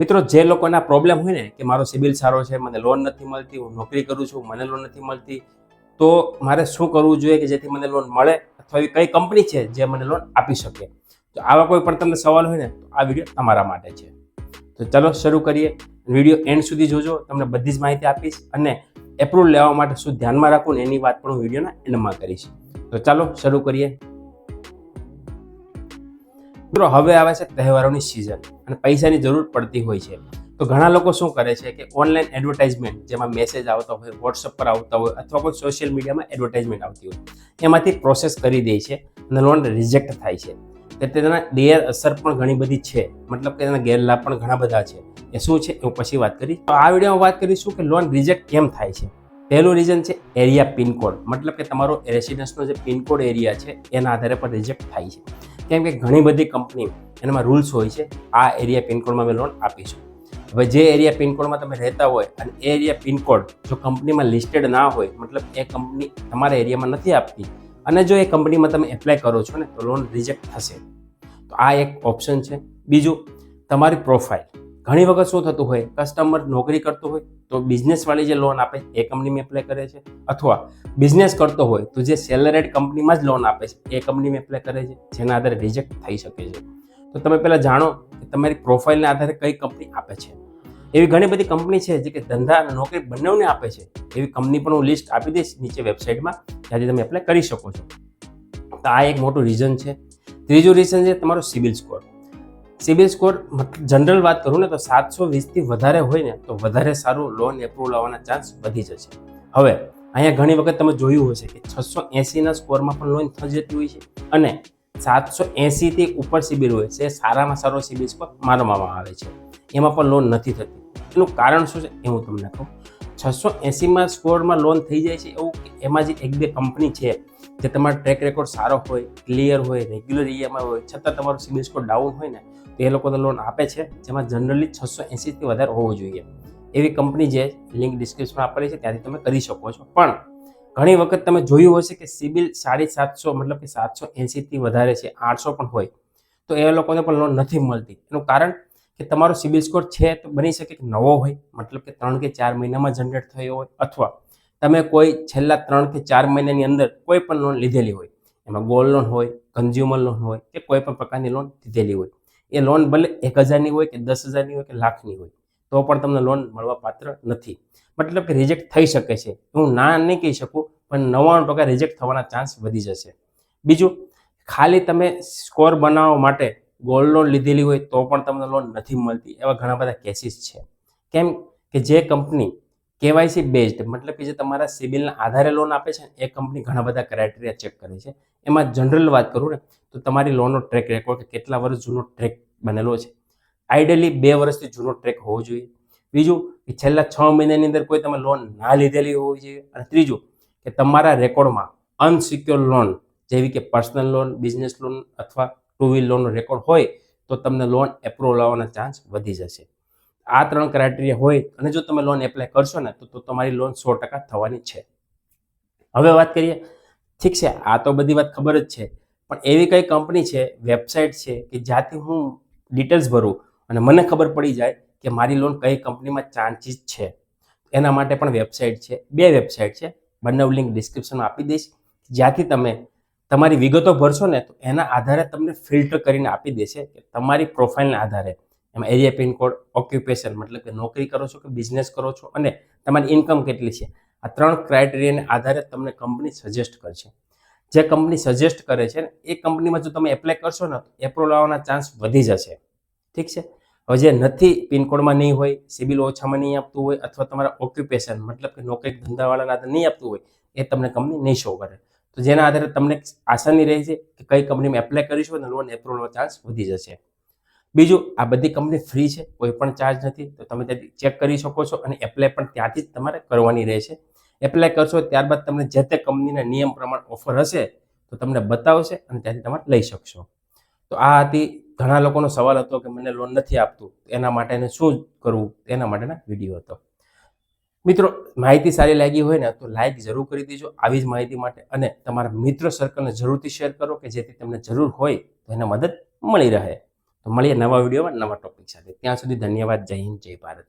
મિત્રો જે લોકોના પ્રોબ્લેમ હોય ને કે મારો સિબિલ સારો છે, મને લોન નથી મળતી, હું નોકરી કરું છું, મને લોન નથી મળતી, તો મારે શું કરવું જોઈએ કે જેથી મને લોન મળે અથવા એવી કઈ કંપની છે જે મને લોન આપી શકે? તો આવા કોઈ પણ તમને સવાલ હોય ને તો આ વિડીયો તમારા માટે છે. તો ચાલો શરૂ કરીએ. વિડીયો એન્ડ સુધી જોજો, તમને બધી જ માહિતી આપીશ અને એપ્રુવલ લેવા માટે શું ધ્યાનમાં રાખવું ને એની વાત પણ હું વિડીયોના એન્ડમાં કરીશ. તો ચાલો શરૂ કરીએ. મિત્રો હવે આવે છે તહેવારોની સિઝન અને પૈસાની જરૂર પડતી હોય છે. તો ઘણા લોકો શું કરે છે કે ઓનલાઈન એડવર્ટાઇઝમેન્ટ, જેમાં મેસેજ આવતા હોય, વોટ્સઅપ પર આવતા હોય અથવા કોઈ સોશિયલ મીડિયામાં એડવર્ટાઇઝમેન્ટ આવતી હોય, એમાંથી પ્રોસેસ કરી દે છે અને લોન રિજેક્ટ થાય છે. તેના ગેરઅસર પણ ઘણી બધી છે, મતલબ કે તેના ગેરલાભ પણ ઘણા બધા છે. એ શું છે હું પછી વાત કરીશ. તો આ વિડીયોમાં વાત કરીશું કે લોન રિજેક્ટ કેમ થાય છે. પહેલું રીઝન છે એરિયા પિનકોડ, મતલબ કે તમારો રેસિડન્સનો જે પિનકોડ એરિયા છે એના આધારે પણ રિજેક્ટ થાય છે. કેમ કે ઘણી બધી કંપની એનામાં રૂલ્સ હોય છે, આ એરિયા પિનકોડમાં અમે લોન આપીશું. હવે જે એરિયા પિનકોડમાં તમે રહેતા હોય અને એ એરિયા પિનકોડ જો કંપનીમાં લિસ્ટેડ ના હોય, મતલબ એ કંપની તમારા એરિયામાં નથી આપતી અને જો એ કંપનીમાં તમે એપ્લાય કરો છો ને તો લોન રિજેક્ટ થશે. તો આ એક ઓપ્શન છે. બીજું, તમારી પ્રોફાઇલ. ઘણી વખત શું થતું હોય, કસ્ટમર નોકરી કરતો હોય તો બિઝનેસવાળી જે લોન આપે એ કંપનીમાં એપ્લાય કરે છે, અથવા બિઝનેસ કરતો હોય તો જે સેલરેડ કંપનીમાં જ લોન આપે છે એ કંપનીમાં એપ્લાય કરે છે, જેના આધારે રિજેક્ટ થઈ શકે છે. તો તમે પહેલાં જાણો કે તમારી પ્રોફાઇલના આધારે કઈ કંપની આપે છે. એવી ઘણી બધી કંપની છે જે કે ધંધા અને નોકરી બંનેને આપે છે. એવી કંપની પણ હું લિસ્ટ આપી દઈશ નીચે વેબસાઇટમાં, ત્યાંથી તમે એપ્લાય કરી શકો છો. તો આ એક મોટું રીઝન છે. ત્રીજું રીઝન છે તમારો CIBIL score. CIBIL score general વાત કરું ને તો 720થી વધારે હોય ને તો વધારે સારું લોન એપ્રુવલ આવવાના ચાન્સ વધી જશે. હવે અહીંયા ઘણી વખત તમે જોયું હશે કે 680ના સ્કોરમાં પણ લોન થઈ જતી હોય છે અને 780થી ઉપર સિબિલ હોય છે, સારામાં સારો સિબિલ સ્કોર માનવામાં આવે છે, એમાં પણ લોન નથી થતી. એનું કારણ શું છે એ હું તમને કહું. 680માં સ્કોરમાં લોન થઈ જાય છે એવું કે એમાં જે એક બે કંપની છે જે તમારો ટ્રેક રેકોર્ડ સારો હોય, ક્લિયર હોય, રેગ્યુલર ઈએમઆઈ હોય, છતાં તમારો સિબિલ સ્કોર ડાઉન હોય ને તો એ લોકો તો લોન આપે છે, જેમાં જનરલી 680થી વધારે હોવો જોઈએ. એવી કંપની જે લિંક ડિસ્ક્રિપ્શનમાં આપેલી છે ત્યાંથી તમે કરી શકો છો. પણ ઘણી વખત તમે જોયું હશે કે સિબિલ 750 મતલબ કે 780થી વધારે છે, 800 પણ હોય તો એ લોકોને પણ લોન નથી મળતી. એનું કારણ કે તમારો સિબિલ સ્કોર છે તો બની શકે કે નવો હોય, મતલબ કે 3 કે 4 મહિનામાં જનરેટ થયો હોય, અથવા તમે કોઈ છેલ્લા 3 કે 4 મહિનાની અંદર કોઈ પણ લોન લીધેલી હોય, એમાં ગોલ્ડ લોન હોય, કન્ઝ્યુમર લોન હોય કે કોઈ પણ પ્રકારની લોન લીધેલી હોય. એ લોન ભલે 1000ની હોય કે 10000ની હોય કે લાખની હોય તો પણ તમને લોન મળવા પાત્ર નથી, મતલબ કે રિજેક્ટ થઈ શકે છે. હું ના નહીં કહી શકું, પણ 99% રિજેક્ટ થવાના ચાન્સ વધી જશે. બીજું, ખાલી તમે સ્કોર બનાવવા માટે ગોલ્ડ લોન લીધેલી હોય તો પણ તમને લોન નથી મળતી, એવા ઘણા બધા કેસીસ છે. કેમ કે જે કંપની કેવાયસી બેઝડ, મતલબ કે જે તમારા સિબિલના આધારે લોન આપે છે એ કંપની ઘણા બધા ક્રાઇટેરિયા ચેક કરે છે. એમાં જનરલ વાત કરું ને તો તમારી લોનનો ટ્રેક રેકોર્ડ, કેટલા વર્ષ જૂનો ટ્રેક બનેલો છે. આઈડિયલી 2 વર્ષથી જૂનો ટ્રેક હોવો જોઈએ. બીજું કે છેલ્લા 6 મહિનાની અંદર કોઈ તમે લોન ના લીધેલી હોવી જોઈએ. અને ત્રીજું કે તમારા રેકોર્ડમાં અનસિક્યોર લોન જેવી કે પર્સનલ લોન, બિઝનેસ લોન અથવા ટુ વ્હીલ લોનનો રેકોર્ડ હોય તો તમને લોન એપ્રુવલ આવવાના ચાન્સ વધી જશે. આ 3 ક્રાઇટેરિયા હોય અને જો તમે લોન એપ્લાય કરશો ને તો તમારી લોન 100% થવાની છે. હવે વાત કરીએ, ઠીક છે આ તો બધી વાત ખબર જ છે, પણ એવી કઈ કંપની છે, વેબસાઇટ છે કે જ્યાંથી હું ડિટેલ્સ ભરું અને મને ખબર પડી જાય કે મારી લોન કઈ કંપનીમાં ચાન્સીસ છે. એના માટે પણ વેબસાઇટ છે, 2 વેબસાઇટ છે, બંને લિંક ડિસ્ક્રિપ્શનમાં આપી દઈશ. જ્યાંથી તમે તમારી વિગતો ભરશો ને તો એના આધારે તમને ફિલ્ટર કરીને આપી દેશે કે તમારી પ્રોફાઇલના આધારે એમાં એરિયા પિનકોડ, ઓક્યુપેશન મતલબ કે નોકરી કરો છો કે બિઝનેસ કરો છો અને તમારી ઇન્કમ કેટલી છે. આ 3 ક્રાઇટેરિયાને આધારે તમને કંપની સજેસ્ટ કરશે. જે કંપની સજેસ્ટ કરે છે ને એ કંપનીમાં જો તમે એપ્લાય કરશો ને તો એપ્રુવલ આવવાના ચાન્સ વધી જશે. ઠીક છે. હવે જે નથી, પિનકોડમાં નહીં હોય, સિબિલ ઓછામાં નહીં આપતું હોય અથવા તમારા ઓક્યુપેશન મતલબ કે નોકરી ધંધાવાળાના આધારે નહીં આપતું હોય, એ તમને કંપની નહીં શો કરે. તો જેના આધારે તમને આસાની રહે છે કે કઈ કંપનીમાં એપ્લાય કરીશું અને લોન એપ્રુવલનો ચાન્સ વધી જશે. બીજું, આ બધી કંપની ફ્રી છે, કોઈ પણ ચાર્જ નથી, તો તમે ત્યાંથી ચેક કરી શકો છો અને એપ્લાય પણ ત્યાંથી જ તમારે કરવાની રહેશે. એપ્લાય કરશો ત્યારબાદ તમને જે તે કંપનીના નિયમ પ્રમાણે ઓફર હશે તો તમને બતાવશે અને ત્યાંથી તમારે લઈ શકશો. તો આ હતી, ઘણા લોકોનો સવાલ હતો કે મને લોન નથી આપતું, એના માટે શું કરવું, એના માટેના વિડીયો હતો. મિત્રો, માહિતી સારી લાગી હોય ને તો લાઈક જરૂર કરી દેજો આવી જ માહિતી માટે, અને તમારા મિત્ર સર્કલને જરૂરથી શેર કરો કે જેથી તમને જરૂર હોય તો એને મદદ મળી રહે. તો મળીએ નવા વિડીયોમાં નવા ટોપિક સાથે. ત્યાં સુધી ધન્યવાદ. જય હિન્દ, જય ભારત.